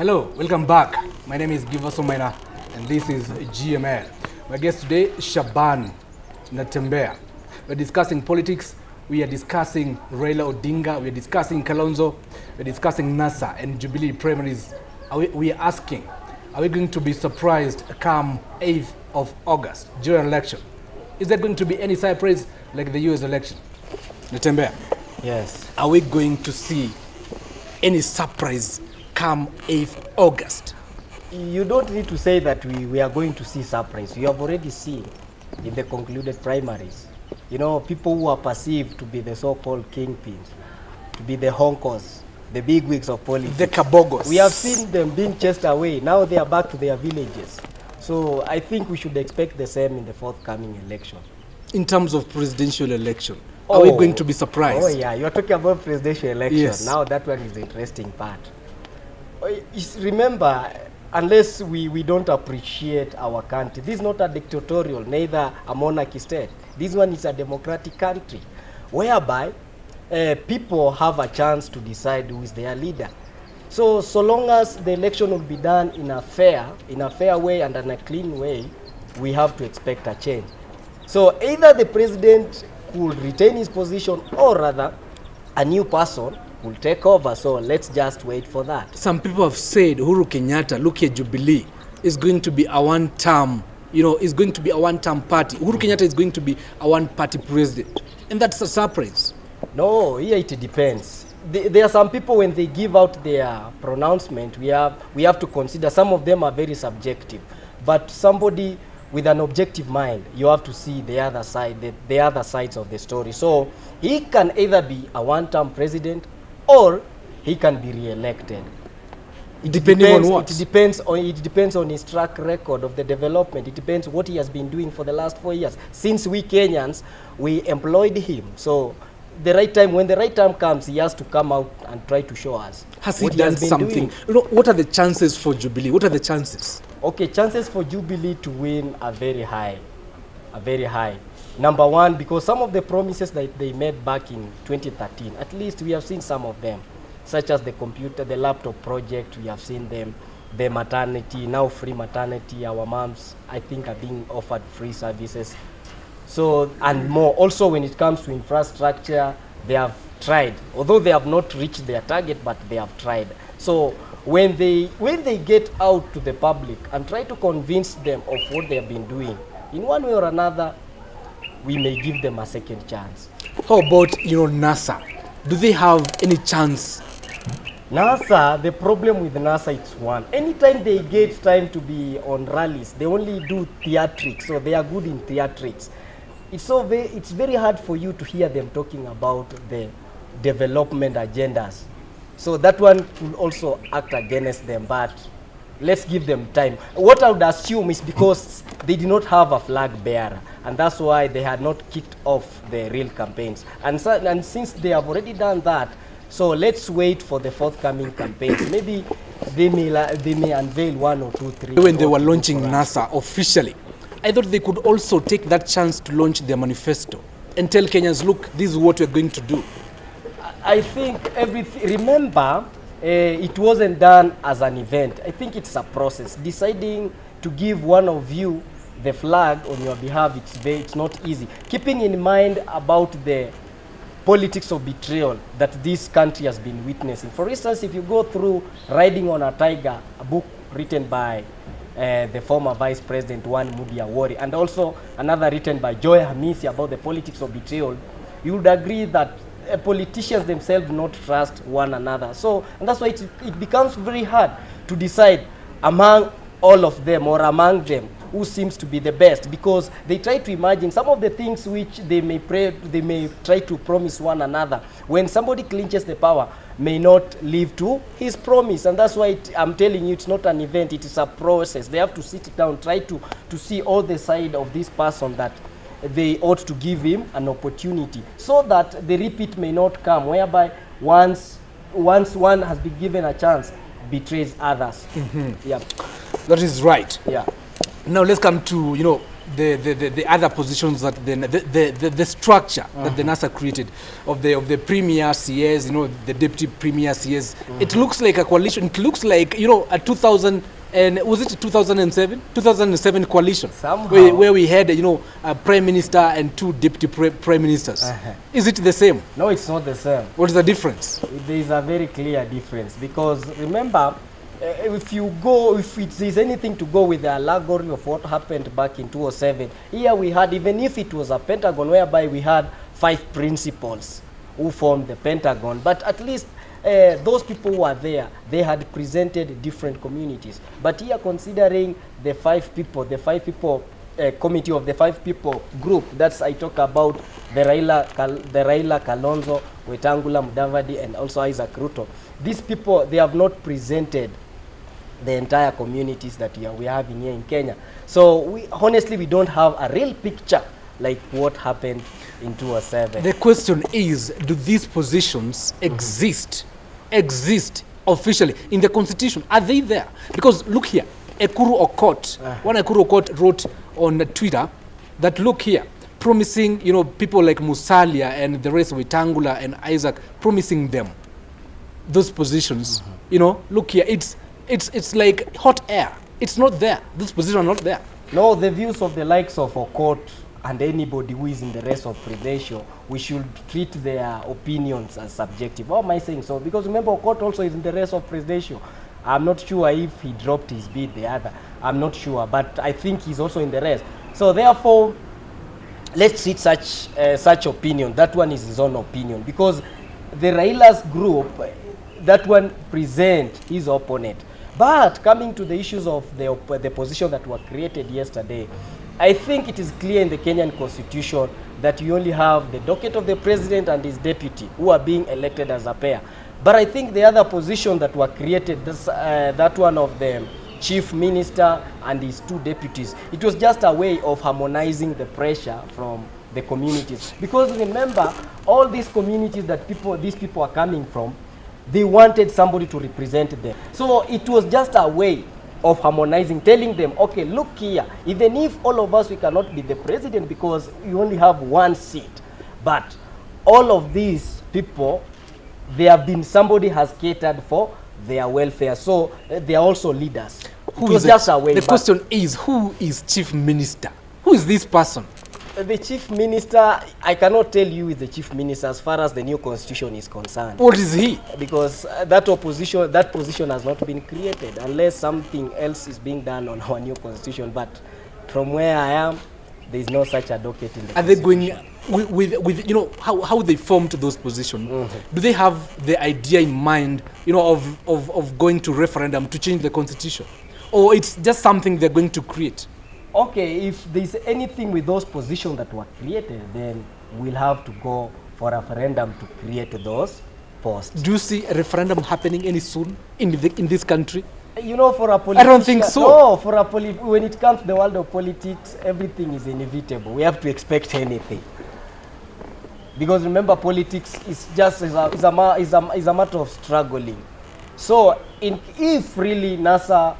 Hello, welcome back. My name is Giverson Maina and this is GML. My guest today, Shaban Natembea. We're discussing politics, we are discussing Raila Odinga, we are discussing Kalonzo, we're discussing NASA and Jubilee primaries. We are asking, are we going to be surprised come 8th of August during election? Is there going to be any surprise like the US election? Natembea. Yes. Are we going to see any surprise come 8th August? You don't need to say that we are going to see surprise. You have already seen in the concluded primaries. You know, people who are perceived to be the so-called kingpins, to be the honkers, the bigwigs of politics. The kabogos. We have seen them being chased away. Now they are back to their villages. So I think we should expect the same in the forthcoming election. In terms of presidential election, are we going to be surprised? Oh yeah, you're talking about presidential election. Yes. Now that one is the interesting part. Remember, unless we don't appreciate our country, this is not a dictatorial, neither a monarchy state. This one is a democratic country, whereby people have a chance to decide who is their leader. So long as the election will be done in a fair way and in a clean way, we have to expect a change. So either the president will retain his position, or rather, a new person will take over. So let's just wait for that. Some people have said Uhuru Kenyatta, look at Jubilee, is going to be a one-term, is going to be a one-term party. Uhuru Kenyatta is going to be a one-party president. And that's a surprise. No, here it depends. There are some people, when they give out their pronouncement, we have to consider, some of them are very subjective. But somebody with an objective mind, you have to see the other side, the other sides of the story. So he can either be a one-term president or he can be re-elected. Depending on what? It depends on his track record of the development. It depends what he has been doing for the last 4 years. Since we Kenyans, we employed him. So when the right time comes, he has to come out and try to show us. Has he done something? What are the chances for Jubilee? What are the chances? Okay, chances for Jubilee to win are very high. Number one, because some of the promises that they made back in 2013, at least we have seen some of them, such as the laptop project, we have seen them, the maternity, now free maternity, our moms, I think, are being offered free services. So, and more. Also, when it comes to infrastructure, they have tried, although they have not reached their target, but they have tried. So when they get out to the public and try to convince them of what they have been doing, in one way or another, we may give them a second chance. How about, NASA? Do they have any chance? NASA, the problem with NASA, it's one. Anytime they get time to be on rallies, they only do theatrics, so they are good in theatrics. It's very hard for you to hear them talking about the development agendas. So that one will also act against them, but let's give them time. What I would assume is because they did not have a flag bearer, and that's why they had not kicked off the real campaigns. And since they have already done that, so let's wait for the forthcoming campaigns. Maybe they may unveil 1 or 2, 3. When they were launching NASA officially, I thought they could also take that chance to launch their manifesto and tell Kenyans, look, this is what we're going to do. I think remember, it wasn't done as an event. I think it's a process. Deciding to give one of you the flag on your behalf, it's not easy. Keeping in mind about the politics of betrayal that this country has been witnessing. For instance, if you go through Riding on a Tiger, a book written by the former Vice President One Mudia Wari, and also another written by Joy Hamisi about the politics of betrayal, you would agree that politicians themselves do not trust one another. So, and that's why it becomes very hard to decide among all of them or among them who seems to be the best, because they try to imagine some of the things which they may try to promise one another. When somebody clinches the power, may not live to his promise, and that's why I'm telling you, it's not an event, it is a process. They have to sit down, try to see all the side of this person that they ought to give him an opportunity, so that the repeat may not come, whereby once one has been given a chance, betrays others. Yeah, that is right. Yeah. Now let's come to the other positions that the structure that the NASA created of the premier CS, the deputy premier CS, it looks like a coalition. It looks like a 2000. And was it 2007 coalition where we had a prime minister and two deputy prime ministers? Is it the same? No, it's not the same. What is the difference? There is a very clear difference, because remember, if there's anything to go with the allegory of what happened back in 2007, here we had, even if it was a Pentagon whereby we had 5 principals who formed the Pentagon, but at least those people who are there, they had presented different communities. But here, considering the 5 people, committee of the 5 people group, that's I talk about the Raila Kalonzo, Wetangula, Mudavadi, and also Isaac Ruto. These people, they have not presented the entire communities that we are having here in Kenya. So honestly, we don't have a real picture like what happened in 2007. The question is, do these positions exist officially in the constitution? Are they there? Because look here, Ekuru Okot, one Ekuru Okot wrote on Twitter that, look here, promising people like Musalia and the rest of Wetangula and Isaac, promising them those positions. Look here, it's like hot air. It's not there. Those positions are not there. No, the views of the likes of Okot and anybody who is in the rest of Presidential, we should treat their opinions as subjective. Why am I saying so? Because remember, Okot also is in the rest of Presidential. I'm not sure if he dropped his bid the other. I'm not sure, but I think he's also in the rest. So therefore, let's treat such opinion. That one is his own opinion, because the Raila's group, that one present his opponent. But coming to the issues of the position that were created yesterday, I think it is clear in the Kenyan constitution that you only have the docket of the president and his deputy who are being elected as a pair. But I think the other position that were created, that one of the chief minister and his 2 deputies, it was just a way of harmonizing the pressure from the communities. Because remember, all these communities that these people are coming from, they wanted somebody to represent them. So it was just a way of harmonizing, telling them, okay, look here, even if all of us, we cannot be the president because we only have 1 seat, but all of these people, somebody has catered for their welfare, so they are also leaders. It was just a way. The question is, who is chief minister? Who is this person? The chief minister, I cannot tell you is the chief minister as far as the new constitution is concerned. What is he? Because that position has not been created unless something else is being done on our new constitution. But from where I am, there is no such a docket in the Are they going with how they formed those positions? Do they have the idea in mind, of going to referendum to change the constitution? Or it's just something they're going to create? Okay, if there's anything with those positions that were created, then we'll have to go for a referendum to create those posts. Do you see a referendum happening any soon in this country? For a politician, I don't think so. No, when it comes to the world of politics, everything is inevitable. We have to expect anything. Because remember, politics is just is a matter of struggling. So if really NASA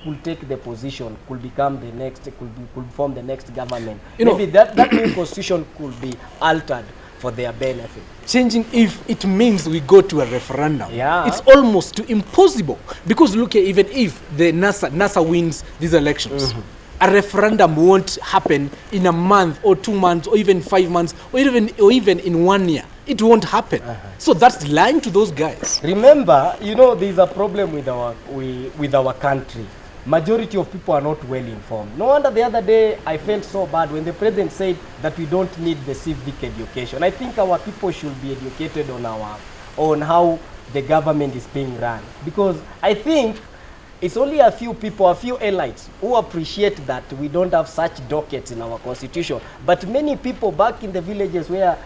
could take the position, could become the next, could form the next government, maybe that new constitution could be altered for their benefit. Changing, if it means we go to a referendum, it's almost impossible. Because look here, even if the NASA wins these elections, a referendum won't happen in a month or 2 months or even 5 months or even in 1 year. It won't happen. So that's lying to those guys. Remember, there's a problem with our country. Majority of people are not well informed. No wonder the other day I felt so bad when the president said that we don't need the civic education. I think our people should be educated on how the government is being run. Because I think it's only a few people, a few elites who appreciate that we don't have such dockets in our constitution. But many people back in the villages where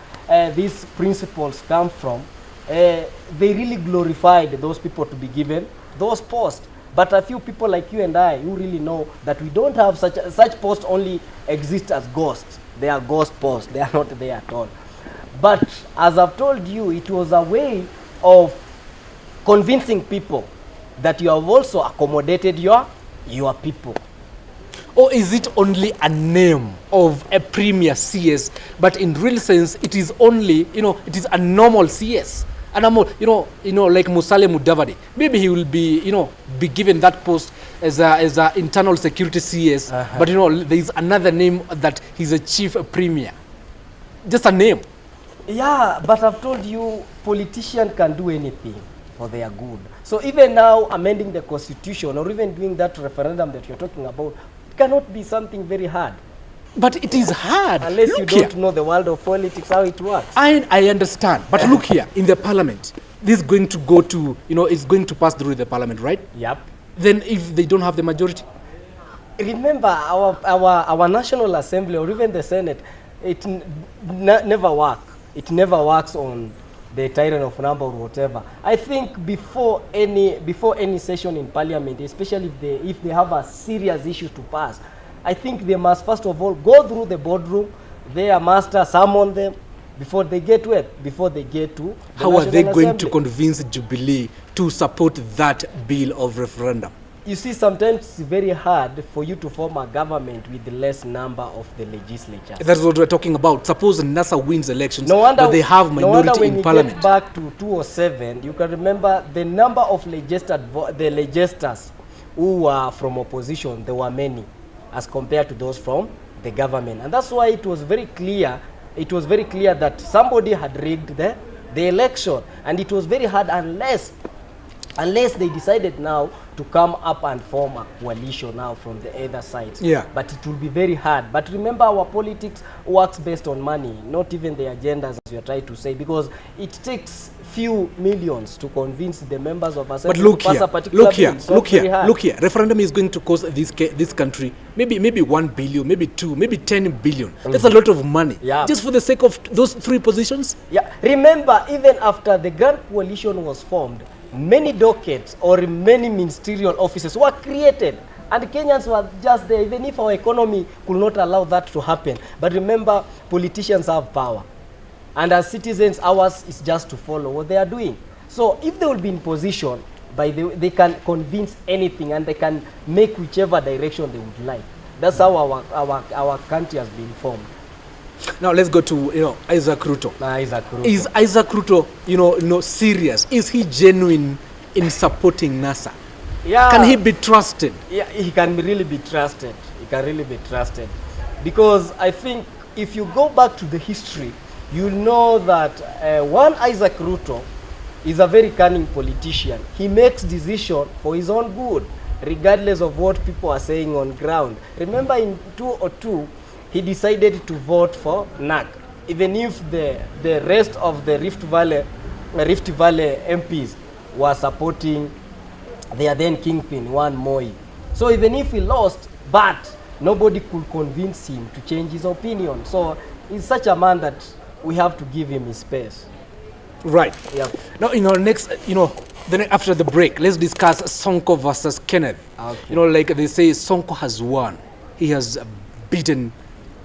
these principles come from, they really glorified those people to be given those posts. But a few people like you and I who really know that we don't have such posts, only exist as ghosts. They are ghost posts. They are not there at all. But as I've told you, it was a way of convincing people that you have also accommodated your people. Or is it only a name of a premier CS, but in real sense, it is only, it is a normal CS? And I'm, like Musale Mudavadi, maybe he will be, be given that post as a internal security CS, but there is another name that he's a chief premier. Just a name. Yeah, but I've told you, politicians can do anything for their good. So even now, amending the constitution or even doing that referendum that you're talking about, it cannot be something very hard. But it is hard. Unless look you don't here. know the world of politics, how it works. I understand. But look here, in the parliament, this is going to go to, it's going to pass through the parliament, right? Yep. Then if they don't have the majority? Remember, our National Assembly or even the Senate, it never works. It never works on the tyrant of number or whatever. I think before any session in parliament, especially if they have a serious issue to pass, I think they must first of all go through the boardroom, their master, summon them before they get to it, before they get to the How are they National going Assembly. to convince Jubilee to support that bill of referendum? You see, sometimes it's very hard for you to form a government with the less number of the legislature. That's what we're talking about. Suppose NASA wins elections, No wonder, but they have minority when in parliament. Get back to 2007, you can remember the number of the legislators who were from opposition. There were many, as compared to those from the government, and that's why it was very clear. It was very clear that somebody had rigged the election, and it was very hard unless they decided now to come up and form a coalition now from the other sides. Yeah. But it will be very hard. But remember, our politics works based on money, not even the agendas, as you are trying to say, because it takes few millions to convince the members of assembly But look to pass here, a particular look here, bill. So look very here, hard. look here. Referendum is going to cost this country maybe 1 billion, maybe 2, maybe 10 billion. That's a lot of money. Yeah. Just for the sake of those 3 positions. Yeah. Remember, even after the Grand Coalition was formed, many dockets or many ministerial offices were created, and Kenyans were just there, even if our economy could not allow that to happen. But remember, politicians have power, and as citizens, ours is just to follow what they are doing. So if they will be in position, they can convince anything, and they can make whichever direction they would like. That's how our country has been formed. Now let's go to Isaac Ruto. Isaac Ruto. Is Isaac Ruto serious? Is he genuine in supporting NASA? Yeah. Can he be trusted? Yeah, he can really be trusted. He can really be trusted. Because I think if you go back to the history, you'll know that one Isaac Ruto is a very cunning politician. He makes decisions for his own good, regardless of what people are saying on ground. Remember in 2002, he decided to vote for NAC, even if the rest of the Rift Valley MPs were supporting their then kingpin, one Moi. So even if he lost, but nobody could convince him to change his opinion. So he's such a man that we have to give him his space. Right. Yeah. Now, next, then after the break, let's discuss Sonko versus Kenneth. Okay. Like they say, Sonko has won. He has beaten,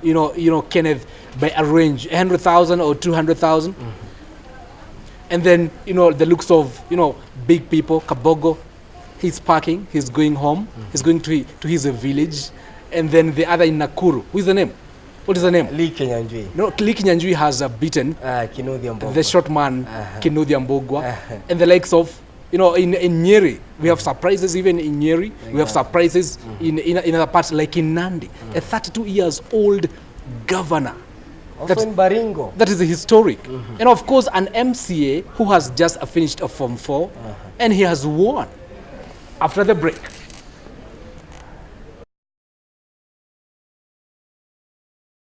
Kenneth by a range, 100,000 or 200,000. Mm-hmm. And then, the looks of, big people, Kabogo, he's parking, he's going home, mm-hmm. He's going to his village. And then the other in Nakuru, who is the name? What is the name? Lee Kinyanjui. No, Lee Kinyanjui has beaten the short man, Kinudhi Ambogwa, and the likes of, in Nyeri. We have surprises even in Nyeri. We have surprises in other parts like in Nandi. A 32 years old governor. Also in Baringo. That is historic. And of course, an MCA who has just finished a Form 4, and he has won. After the break.